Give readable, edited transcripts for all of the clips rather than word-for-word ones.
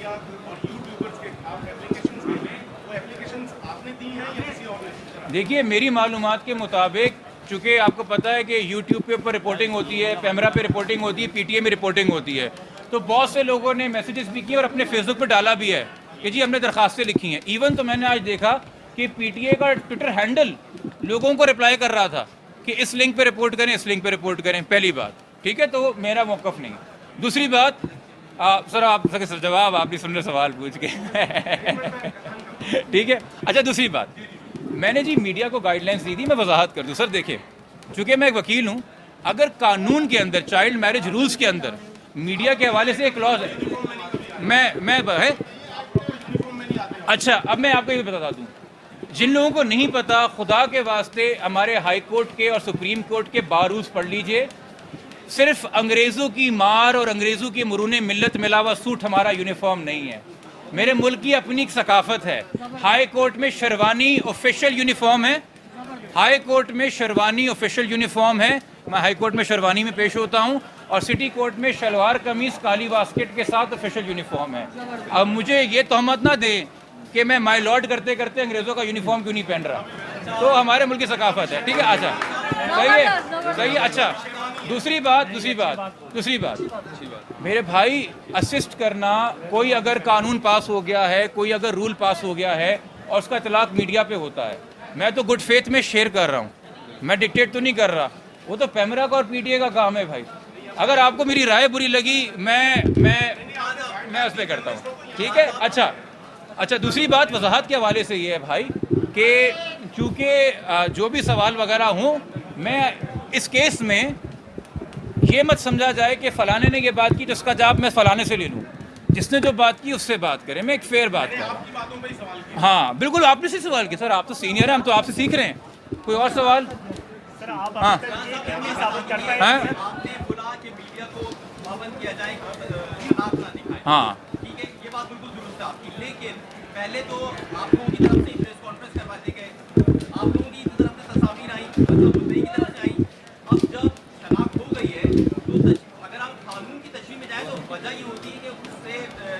Media और YouTubers के खिलाफ एप्लीकेशंस भेजे, वो एप्लीकेशंस आपने दी हैं या किसी और ने? देखिए, मेरी मालूमात के मुताबिक, चूँकि आपको पता है कि यूट्यूब के ऊपर रिपोर्टिंग होती है, पैमरा पे रिपोर्टिंग होती है, पीटीए में रिपोर्टिंग होती है, तो बहुत से लोगों ने मैसेजेस भी किए और अपने फेसबुक पे डाला भी है कि जी हमने दरखास्तें लिखी हैं। इवन तो मैंने आज देखा कि पीटीए का ट्विटर हैंडल लोगों को रिप्लाई कर रहा था कि इस लिंक पे रिपोर्ट करें, इस लिंक पे रिपोर्ट करें। पहली बात, ठीक है, तो मेरा मौक़िफ़ नहीं। दूसरी बात, सर आप सर जवाब आप नहीं सुन रहे सवाल पूछ के ठीक है। अच्छा, दूसरी बात, मैंने जी मीडिया को गाइडलाइंस दी थी, मैं वजाहत कर दूं। सर देखिए, चूँकि मैं एक वकील हूँ, अगर कानून के अंदर, चाइल्ड मैरिज रूल्स के अंदर मीडिया के हवाले से एक क्लॉज है, मैं है। अच्छा, अब मैं आपको ये बता दूं, जिन लोगों को नहीं पता, खुदा के वास्ते हमारे हाई कोर्ट के और सुप्रीम कोर्ट के बार रूल्स पढ़ लीजिए। सिर्फ अंग्रेज़ों की मार और अंग्रेज़ों की मुरूने मिल्लत मिलावा सूट हमारा यूनिफॉर्म नहीं है। मेरे मुल्क की अपनी एक सकाफत है। हाई कोर्ट में शेरवानी ऑफिशियल यूनिफॉर्म है, हाई कोर्ट में शेरवानी ऑफिशियल यूनिफॉर्म है। मैं हाई कोर्ट में शेरवानी में पेश होता हूँ और सिटी कोर्ट में शलवार कमीज काली वास्केट के साथ ऑफिशियल यूनिफॉर्म है। अब मुझे ये तहमत ना दें कि मैं माय लॉर्ड करते करते अंग्रेज़ों का यूनिफॉर्म क्यों नहीं पहन रहा, तो हमारे मुल्क की सकाफत है। ठीक है, अच्छा, सही है, सही है। अच्छा, दूसरी बात मेरे भाई, असिस्ट करना, कोई अगर कानून पास हो गया है, कोई अगर रूल पास हो गया है और उसका इतलाक मीडिया पे होता है, मैं तो गुड फेथ में शेयर कर रहा हूँ, मैं डिक्टेट तो नहीं कर रहा। वो तो पैमरा का और पीटीए का काम है भाई। अगर आपको मेरी राय बुरी लगी, मैं उस पर करता हूँ, ठीक है। अच्छा, दूसरी बात वजाहत के हवाले से ये है भाई कि चूँकि जो भी सवाल वगैरह हों, मैं इस केस में ये मत समझा जाए कि फ़लाने ने ये बात की तो उसका जवाब मैं फ़लाने से ले लूँ। जिसने जो बात की उससे बात करें, मैं एक फेयर बात कर रहा हूँ। हाँ बिल्कुल, आपने से सवाल किया सर, आप तो सीनियर हैं, हम तो आपसे सीख रहे हैं। कोई और सवाल? हाँ हाँ, ठीक है, ये बात बिल्कुल दुरुस्त है आपकी, लेकिन पहले तो आप लोगों की तरफ से प्रेस कॉन्फ्रेंस करवा दी गए, आप लोगों की तरफ से तस्वीर आई, मतलब मुद्दई की तरफ से आई। अब जब शनाख्त हो गई है तो अगर आप कानून की तशरीह में जाए तो वजह ये होती है कि उससे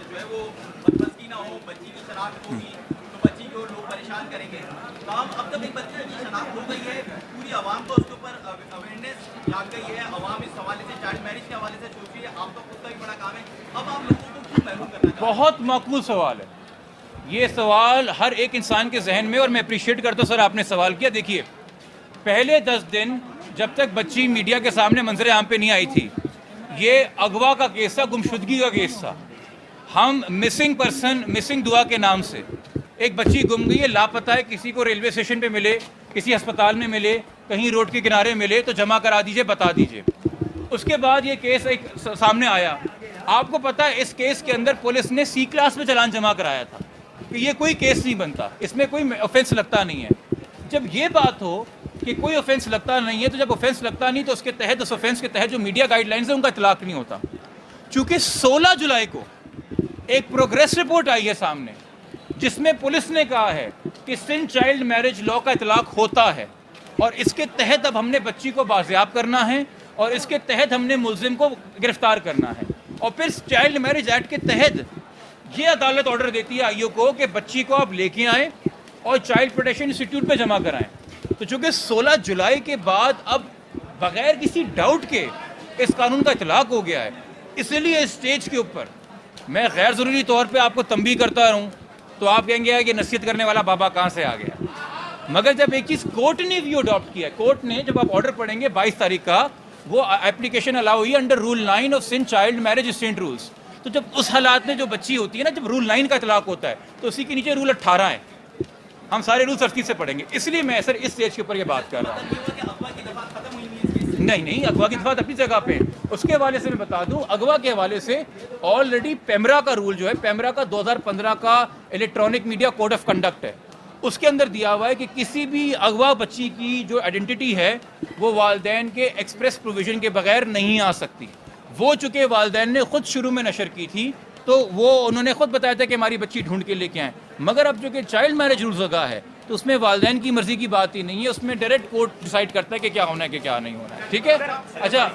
जो है वो बदमज़गी ना हो, बच्ची की शनाख्त होगी तो बच्ची को लोग परेशान करेंगे। तो अब जब एक बच्ची की शनाख्त हो गई है, पूरी आवाम को उसके ऊपर अवेयरनेस जाग गई है, आवाम इस हवाले से, चाइल्ड मैरिज के हवाले से सोच रही है, आपका खुद का भी बड़ा काम है। अब आप लोगों को क्यों महरूम करना चाहते हैं? बहुत मकबूल सवाल है ये सवाल हर एक इंसान के जहन में, और मैं अप्रिशिएट करता हूँ सर आपने सवाल किया। देखिए, पहले 10 दिन जब तक बच्ची मीडिया के सामने मंजर आम पे नहीं आई थी, ये अगवा का केस था, गुमशुदगी का केस था। हम मिसिंग दुआ के नाम से एक बच्ची गुम गई है, लापता है, किसी को रेलवे स्टेशन पे मिले, किसी अस्पताल में मिले, कहीं रोड के किनारे मिले तो जमा करा दीजिए, बता दीजिए। उसके बाद ये केस एक सामने आया। आपको पता है इस केस के अंदर पुलिस ने C क्लास में चालान जमा कराया था कि ये कोई केस नहीं बनता, इसमें कोई ऑफेंस लगता नहीं है। जब ये बात हो कि कोई ऑफेंस लगता नहीं है, तो जब ऑफेंस लगता नहीं तो उसके तहत, उस ऑफेंस के तहत जो मीडिया गाइडलाइंस है उनका इतलाक नहीं होता। चूँकि 16 जुलाई को एक प्रोग्रेस रिपोर्ट आई है सामने, जिसमें पुलिस ने कहा है कि सिंध चाइल्ड मैरिज लॉ का इतलाक होता है और इसके तहत अब हमने बच्ची को बाजियाब करना है और इसके तहत हमने मुलजिम को गिरफ्तार करना है। और फिर चाइल्ड मैरिज एक्ट के तहत ये अदालत ऑर्डर देती है आईओ को कि बच्ची को आप लेके आएँ और चाइल्ड प्रोटेक्शन इंस्टीट्यूट पे जमा कराएं। तो चूँकि 16 जुलाई के बाद अब बगैर किसी डाउट के इस कानून का इतलाक हो गया है, इसलिए इस स्टेज के ऊपर मैं गैर ज़रूरी तौर पे आपको तंबीह करता रहूँ तो आप कहेंगे कि नसीहत करने वाला बाबा कहाँ से आ गया। मगर जब एक चीज़ कोर्ट ने भी अडॉप्ट किया है, कोर्ट ने, जब आप ऑर्डर पढ़ेंगे 22 तारीख का, वो एप्लीकेशन अलाउ हुई under rule 9 of Sindh child marriage state rules. तो जब उस हालात में जो बच्ची होती है ना, जब रूल 9 का इतलाक होता है तो उसी के नीचे रूल 18 है। हम सारे रूल सख्ती से पढ़ेंगे, इसलिए मैं सर इस स्टेज के ऊपर ये बात कर रहा हूँ। नहीं, अगवा की दफात अपनी जगह पे। उसके हवाले से मैं बता दूं, अगवा के हवाले से ऑलरेडी पैमरा का रूल जो है, पैमरा का 2015 का electronic media code of conduct है, उसके अंदर दिया हुआ है कि किसी भी अगवा बच्ची की जो आइडेंटिटी है वो वालिदैन के एक्सप्रेस प्रोविजन के बगैर नहीं आ सकती। वो चूँकि वालिदैन ने खुद शुरू में नशर की थी तो वो उन्होंने खुद बताया था कि हमारी बच्ची ढूंढ के लेके आएँ। मगर अब जो कि चाइल्ड मैरिज रूल्स लगा है तो उसमें वालिदैन की मर्जी की बात ही नहीं है, उसमें डायरेक्ट कोर्ट डिसाइड करता है कि क्या होना है कि क्या नहीं होना है। ठीक है, अच्छा,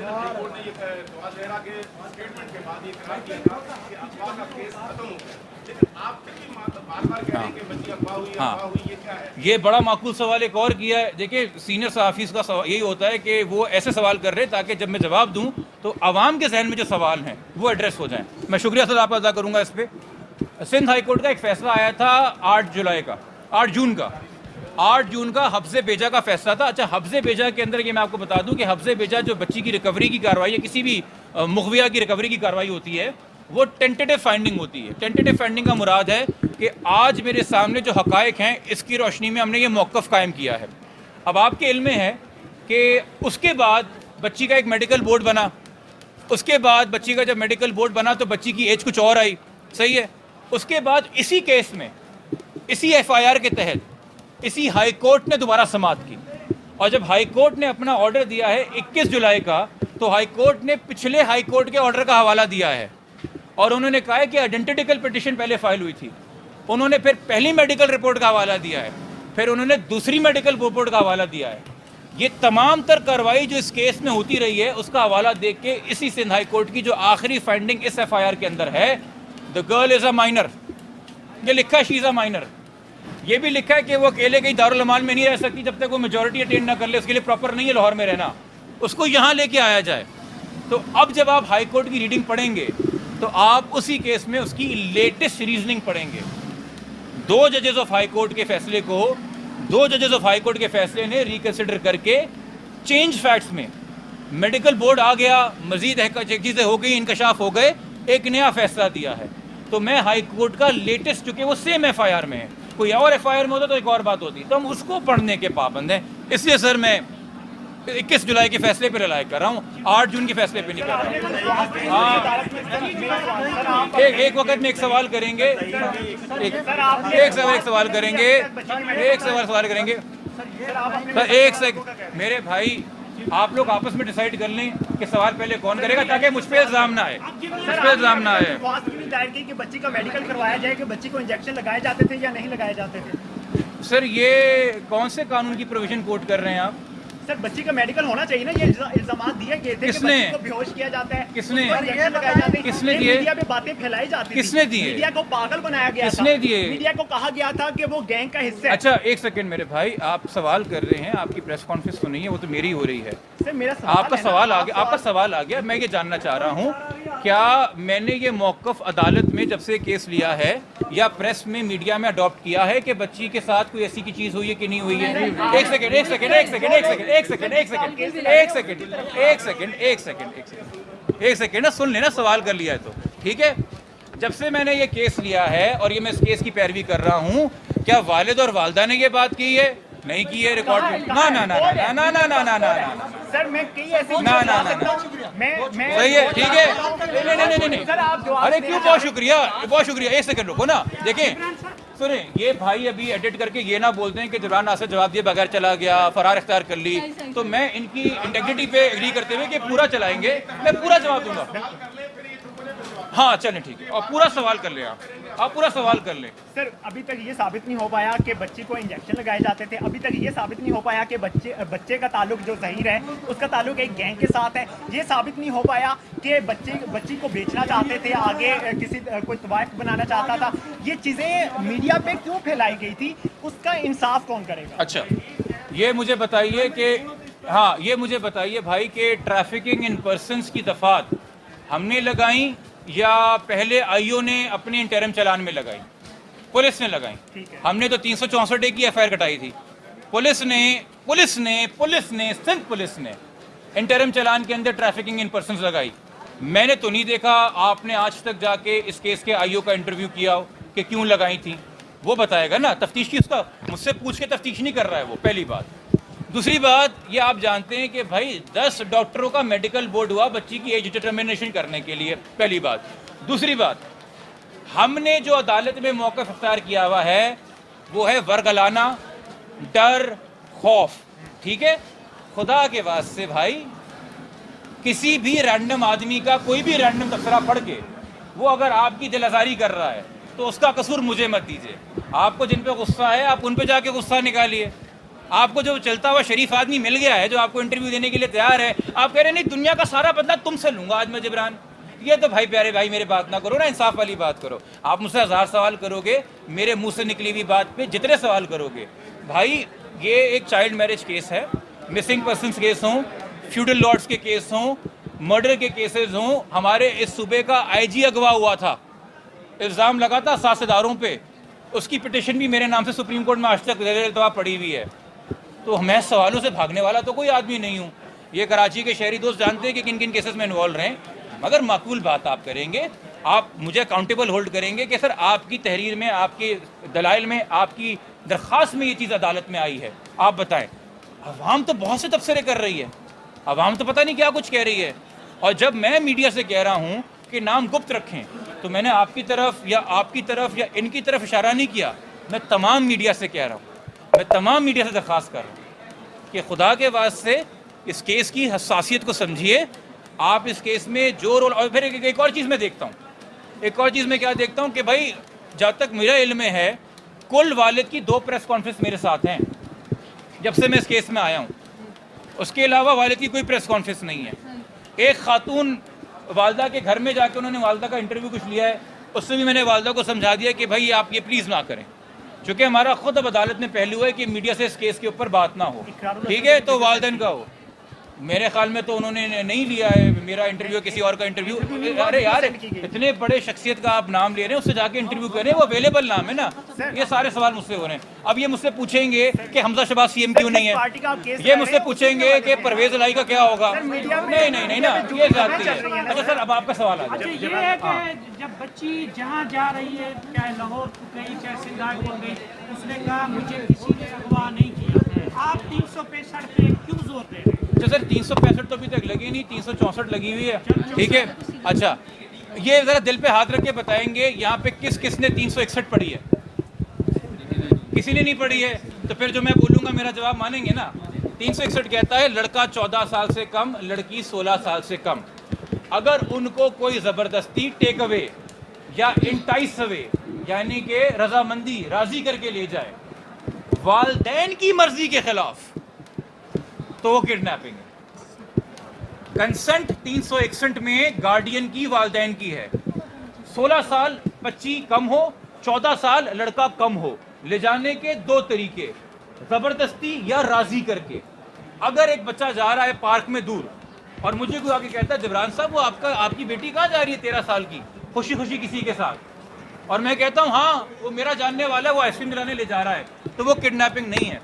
कोर्ट ने ये जवाब जहरा के स्टेटमेंट के बाद ये करार किया था कि अफवाह का केस खत्म हो गया, लेकिन आप फिर भी बार-बार कह रहे हैं कि बच्ची अफवाह हुई, ये क्या है? ये बड़ा माकूल सवाल एक और किया है। देखिए, सीनियर सहाफ़ी का सवाल यही होता है कि वो ऐसे सवाल कर रहे हैं ताकि जब मैं जवाब दूं तो आवाम के जहन में जो सवाल हैं वो एड्रेस हो जाएं। मैं शुक्रिया सर आपका अदा करूंगा इस पर। सिंध हाई कोर्ट का एक फैसला आया था 8 जून का हफ्ज़े बेजा का फैसला था। अच्छा, हफ्ज़े बेजा के अंदर ये मैं आपको बता दूं कि हफ्ज़े बेजा जो बच्ची की रिकवरी की कार्रवाई है, किसी भी मुखबिया की रिकवरी की कार्रवाई होती है, वो टेंटेटिव फाइंडिंग होती है। टेंटेटिव फाइंडिंग का मुराद है कि आज मेरे सामने जो हकायक हैं इसकी रोशनी में हमने ये मौक़िफ़ कायम किया है। अब आपके इल्म में है कि उसके बाद बच्ची का एक मेडिकल बोर्ड बना, उसके बाद बच्ची का जब मेडिकल बोर्ड बना तो बच्ची की एज कुछ और आई, सही है। उसके बाद इसी केस में, इसी FIR के तहत इसी हाई कोर्ट ने दोबारा समाअत की, और जब हाई कोर्ट ने अपना ऑर्डर दिया है 21 जुलाई का, तो हाई कोर्ट ने पिछले हाई कोर्ट के ऑर्डर का हवाला दिया है और उन्होंने कहा है कि आइडेंटिकल पिटिशन पहले फाइल हुई थी, उन्होंने फिर पहली मेडिकल रिपोर्ट का हवाला दिया है, फिर उन्होंने दूसरी मेडिकल रिपोर्ट का हवाला दिया है। ये तमाम तर कार्रवाई जो इस केस में होती रही है उसका हवाला देख के इसी सिंध हाई कोर्ट की जो आखिरी फाइंडिंग इस FIR के अंदर है, the girl is a minor, ये लिखा है शी इज़ अ माइनर। ये भी लिखा है कि वो अकेले कहीं दारुल अमान में नहीं रह सकती जब तक वो मेजॉरिटी अटेंड ना कर ले, उसके लिए प्रॉपर नहीं है लाहौर में रहना, उसको यहाँ लेके आया जाए। तो अब जब आप हाई कोर्ट की रीडिंग पढ़ेंगे तो आप उसी केस में उसकी लेटेस्ट रीजनिंग पढ़ेंगे। 2 जजेस ऑफ हाई कोर्ट के फैसले को 2 जजेस ऑफ हाई कोर्ट के फैसले ने रिकन्सिडर करके चेंज फैक्ट्स में मेडिकल बोर्ड आ गया, मजीद चीज़ें हो गई, इंकशाफ हो गए, एक नया फैसला दिया है। तो मैं हाई कोर्ट का लेटेस्ट, चूँकि वो सेम FIR में है, कोई और FIR में होता तो एक और बात होती, तो हम उसको पढ़ने के पाबंद हैं। इसलिए सर मैं 21 जुलाई के फैसले पर रिलाय कर रहा हूँ, 8 जून के फैसले पे नहीं कर रहा हूँ। हाँ, एक वक्त में एक सवाल करेंगे, एक सवाल करेंगे सर, एक सेकंड मेरे भाई, आप लोग आपस में डिसाइड कर लें कि सवाल पहले कौन करेगा ताकि मुझ पे इल्जाम ना आए, कि बच्ची का मेडिकल करवाया जाए कि बच्ची को इंजेक्शन लगाए जाते थे या नहीं लगाए जाते थे। सर ये कौन से कानून की प्रोविजन कोट कर रहे हैं आप? सर बच्ची का मेडिकल होना चाहिए ना, ये इल्जाम दिए गए थे कि बच्ची को बेहोश किया जाता है, किसने लगाए जाते हैं, किसने दिए? मीडिया में बातें फैलाई जाती थी, किसने दिए? मीडिया को पागल बनाया गया, किसने दिए? मीडिया को कहा गया था कि वो गैंग का हिस्सा है। अच्छा एक सेकंड मेरे भाई, आप सवाल कर रहे हैं, आपकी प्रेस कॉन्फ्रेंस तो नहीं है, वो तो मेरी हो रही है। सर मेरा आपका सवाल आ गया, आपका सवाल आ गया। मैं ये जानना चाह रहा हूँ, क्या मैंने ये मौक़िफ़ अदालत में जब से केस लिया है या प्रेस में, मीडिया में अडॉप्ट किया है कि बच्ची के साथ कोई ऐसी की चीज़ हुई है कि नहीं हुई है? एक सेकेंड ना, सुन लेना, सवाल कर लिया है तो ठीक है। जब से मैंने ये केस लिया है और ये मैं इस केस की पैरवी कर रहा हूँ, क्या वालिद और वालदा ने ये बात की है? नहीं की है रिकॉर्ड में? ना ना ना ना ना ना ना ना ना सर मैं कई ऐसे ना ना ना मैं सही है, ठीक है। नहीं अरे क्यों, बहुत शुक्रिया। एक सेकंड रुको ना, देखें सुने, ये भाई अभी एडिट करके ये ना बोलते हैं कि जबरान नासिर जवाब दिए बगैर चला गया, फरार इख्तियार कर ली, तो मैं इनकी इंटेग्रिटी पे एग्री करते हुए कि पूरा चलाएंगे, मैं पूरा जवाब दूंगा। हाँ चलें ठीक है, और पूरा सवाल कर लें, आप पूरा सवाल कर लें। सर अभी तक ये साबित नहीं हो पाया कि बच्ची को इंजेक्शन लगाए जाते थे, अभी तक ये साबित नहीं हो पाया कि बच्चे का ताल्लुक जो ज़हीर है उसका ताल्लुक एक गैंग के साथ है, ये साबित नहीं हो पाया कि बच्ची को बेचना चाहते थे, आगे किसी कोई तवाइफ बनाना चाहता था। ये चीज़ें मीडिया पे क्यों फैलाई गई थी, उसका इंसाफ कौन करेगा? अच्छा ये मुझे बताइए कि, हाँ ये मुझे बताइए भाई कि ट्रैफिकिंग इन पर्सनस की दफात हमने लगाई या पहले आईओ ने अपने इंटरम चलान में लगाई? पुलिस ने लगाई। हमने तो 364 डे की FIR कटाई थी। पुलिस ने सिंध पुलिस ने इंटरम चलान के अंदर ट्रैफिकिंग इन पर्सनस लगाई। मैंने तो नहीं देखा आपने आज तक जाके इस केस के आईओ का इंटरव्यू किया हो कि क्यों लगाई थी, वो बताएगा ना। तफ्तीश की, उसका मुझसे पूछ के तफ्तीश नहीं कर रहा है वो, पहली बात। दूसरी बात, ये आप जानते हैं कि भाई 10 डॉक्टरों का मेडिकल बोर्ड हुआ बच्ची की एज डिटर्मिनेशन करने के लिए, पहली बात। दूसरी बात, हमने जो अदालत में मौक़िफ़ इख्तियार किया हुआ है वो है वर्गलाना, डर, खौफ, ठीक है। खुदा के वास्ते भाई, किसी भी रैंडम आदमी का कोई भी रैंडम तबसरा पढ़ के वो अगर आपकी दिल आज़ारी कर रहा है तो उसका कसूर मुझे मत दीजिए। आपको जिन पे गुस्सा है आप उन पे जाके गुस्सा निकालिए, आपको जो चलता हुआ शरीफ आदमी मिल गया है जो आपको इंटरव्यू देने के लिए तैयार है, आप कह रहे हैं नहीं दुनिया का सारा बदला तुमसे लूंगा आज मैं जिब्रान। ये तो भाई प्यारे भाई मेरे बात ना करो ना, इंसाफ वाली बात करो। आप मुझसे 1000 सवाल करोगे, मेरे मुंह से निकली हुई बात पे जितने सवाल करोगे। भाई ये एक चाइल्ड मैरिज केस है, मिसिंग पर्सनस केस हों, फ्यूडल लॉर्ड्स के केस हों, मर्डर के केसेस हों। हमारे इस सूबे का आईजी अगवा हुआ था, इल्ज़ाम लगा था सासेदारों पे, उसकी पिटिशन भी मेरे नाम से सुप्रीम कोर्ट में आज तक इल्तवा पड़ी हुई है। तो मैं सवालों से भागने वाला तो कोई आदमी नहीं हूँ। ये कराची के शहरी दोस्त जानते हैं कि किन किन केसेस में इन्वॉल्व रहे, मगर माकूल बात आप करेंगे, आप मुझे अकाउंटेबल होल्ड करेंगे कि सर आपकी तहरीर में, आपके दलाइल में, आपकी दरख्वास्त में ये चीज़ अदालत में आई है। आप बताएं, अवाम तो बहुत से तबसरे कर रही है, अवाम तो पता नहीं क्या कुछ कह रही है। और जब मैं मीडिया से कह रहा हूँ कि नाम गुप्त रखें, तो मैंने आपकी तरफ या इनकी तरफ इशारा नहीं किया। मैं तमाम मीडिया से कह रहा हूँ, मैं तमाम मीडिया से दरख्वास्त कर रहा हूँ कि खुदा के वास्ते इस केस की हसासियत को समझिए। आप इस केस में जो रोल, और फिर एक और चीज़ मैं देखता हूँ, एक और चीज़ मैं क्या देखता हूँ कि भाई जब तक मेरा इल्म है कुल वालिद की 2 प्रेस कॉन्फ्रेंस मेरे साथ हैं जब से मैं इस केस में आया हूँ। उसके अलावा वालिद की कोई प्रेस कॉन्फ्रेंस नहीं है। एक खातून वालदा के घर में जाके उन्होंने वालदा का इंटरव्यू कुछ लिया है, उससे भी मैंने वालदा को समझा दिया कि भाई आप ये प्लीज़ ना करें, चूँकि हमारा खुद अब अदालत में पहलू है कि मीडिया से इस केस के ऊपर बात ना हो, ठीक है। तो वालदैन का हो, मेरे ख्याल में तो उन्होंने नहीं लिया है मेरा इंटरव्यू, किसी और का इंटरव्यू। अरे यार इतने बड़े शख्सियत का आप नाम ले रहे हैं, उससे जाके इंटरव्यू करें, वो अवेलेबल नाम है ना। ये सारे सवाल मुझसे हो रहे हैं। अब ये मुझसे पूछेंगे कि हमजा शहबाज सीएम क्यों नहीं है, ये मुझसे पूछेंगे कि परवेज इलाही का क्या होगा। नहीं नहीं नहीं ना, ये जाती है। अच्छा सर, अब आपका सवाल आ अच्छा ये है कि जब बच्ची जहाँ जा रही है, चाहे लाहौर गई चाहे सिंगापुर गई, उसने कहा मुझे किसी ने अगवा नहीं किया, आप 365 पे क्यों जोर दे रहे हैं? अच्छा सर 365 तो अभी तक लगी नहीं, 364 लगी हुई है, ठीक है। अच्छा ये ज़रा दिल पे हाथ रख के बताएंगे यहाँ पे किसने 361 पढ़ी है? किसी ने नहीं पढ़ी है। तो फिर जो मैं बोलूँगा मेरा जवाब मानेंगे ना। 361 कहता है लड़का 14 साल से कम, लड़की 16 साल से कम, अगर उनको कोई ज़बरदस्ती टेक अवे या इंटाइस अवे यानी कि रजामंदी राजी करके ले जाए वालदैन की मर्जी के खिलाफ, तो वो किडनैपिंग है। कंसेंट 361 में गार्डियन की, वालदैन की है। 16 साल बच्ची कम हो, 14 साल लड़का कम हो, ले जाने के 2 तरीके, जबरदस्ती या राजी करके। अगर एक बच्चा जा रहा है पार्क में दूर और मुझे कोई आके कहता है जिब्रान साहब वो आपकी बेटी कहाँ जा रही है 13 साल की, खुशी खुशी किसी के साथ, और मैं कहता हूँ हाँ वो मेरा जानने वाला है, वो आइसक्रीम दिलाने ले जा रहा है, तो वो किडनैपिंग नहीं है।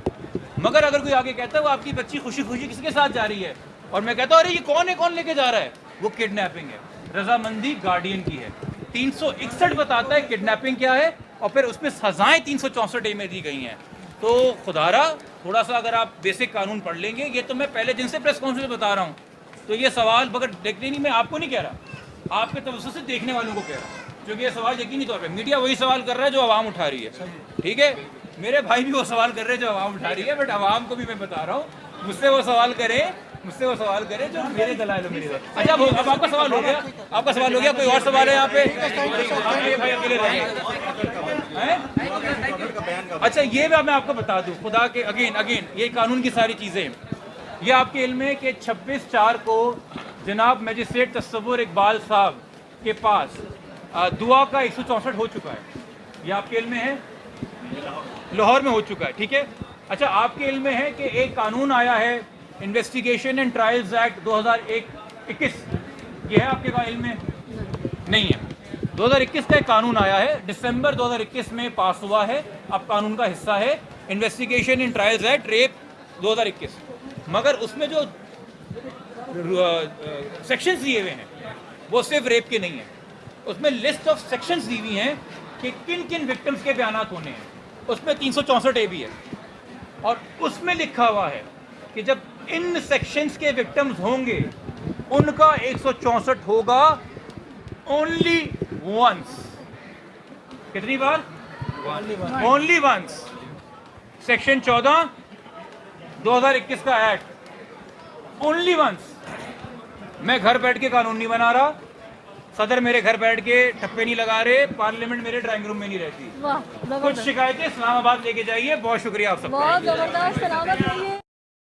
मगर अगर कोई आगे कहता है वो आपकी बच्ची खुशी खुशी किसके साथ जा रही है और मैं कहता हूँ अरे ये कौन है, कौन लेके जा रहा है, वो किडनैपिंग है। रजामंदी गार्डियन की है। 361 बताता है किडनैपिंग क्या है और फिर उसमें सजाएं 364 में दी गई हैं। तो खुदारा थोड़ा सा अगर आप बेसिक कानून पढ़ लेंगे, ये तो मैं पहले जिनसे प्रेस कॉन्फ्रेंस में बता रहा हूँ, तो ये सवाल मगर देखने नहीं, मैं आपको नहीं कह रहा, आपके तवज्जो से देखने वालों को कह रहा हूँ, क्योंकि ये सवाल यकीनी तौर पर मीडिया वही सवाल कर रहा है जो आवाम उठा रही है, ठीक है। मेरे भाई भी वो सवाल कर रहे हैं जो आवाम उठा रही है, बट आवाम को भी मैं बता रहा हूँ मुझसे वो सवाल करें जो मेरे दलाइल मेरी। अच्छा अब आपका सवाल हो गया, कोई और सवाल है यहाँ पे? ये भाई अकेले रहेंगे। अच्छा ये भी मैं आपको बता दूँ, खुदा के अगेन ये कानून की सारी चीज़ें ये आपके इल्म है कि 26/4 को जनाब मजिस्ट्रेट तस्वुर इकबाल साहब के पास दुआ का 164 हो चुका है। ये आपके इल्म में है, लाहौर में हो चुका है, ठीक है। अच्छा आपके इल्म में है कि एक कानून आया है इन्वेस्टिगेशन एंड ट्रायल्स एक्ट 2021, ये है आपके पास इल्म में? नहीं है। 2021 का एक कानून आया है, दिसंबर 2021 में पास हुआ है, अब कानून का हिस्सा है investigation and trials act rape 2021। मगर उसमें जो सेक्शंस दिए हुए हैं वो सिर्फ रेप के नहीं है, उसमें लिस्ट ऑफ सेक्शंस दी हुई हैं कि किन किन विक्टिम्स के बयानात होने हैं। उसमें 364A भी है और उसमें लिखा हुआ है कि जब इन सेक्शंस के विक्टिम्स होंगे उनका 164 होगा ओनली वंस। कितनी बार? Only once. सेक्शन 14 2021 का एक्ट, ओनली वंस। मैं घर बैठ के कानून नहीं बना रहा, सदर मेरे घर बैठ के ठप्पे नहीं लगा रहे, पार्लियामेंट मेरे ड्राइंग रूम में नहीं रहती। वाह, कुछ शिकायतें इस्लामाबाद लेके जाइए। बहुत शुक्रिया आप सबका। बहुत जबरदस्त, सलामत रहिए।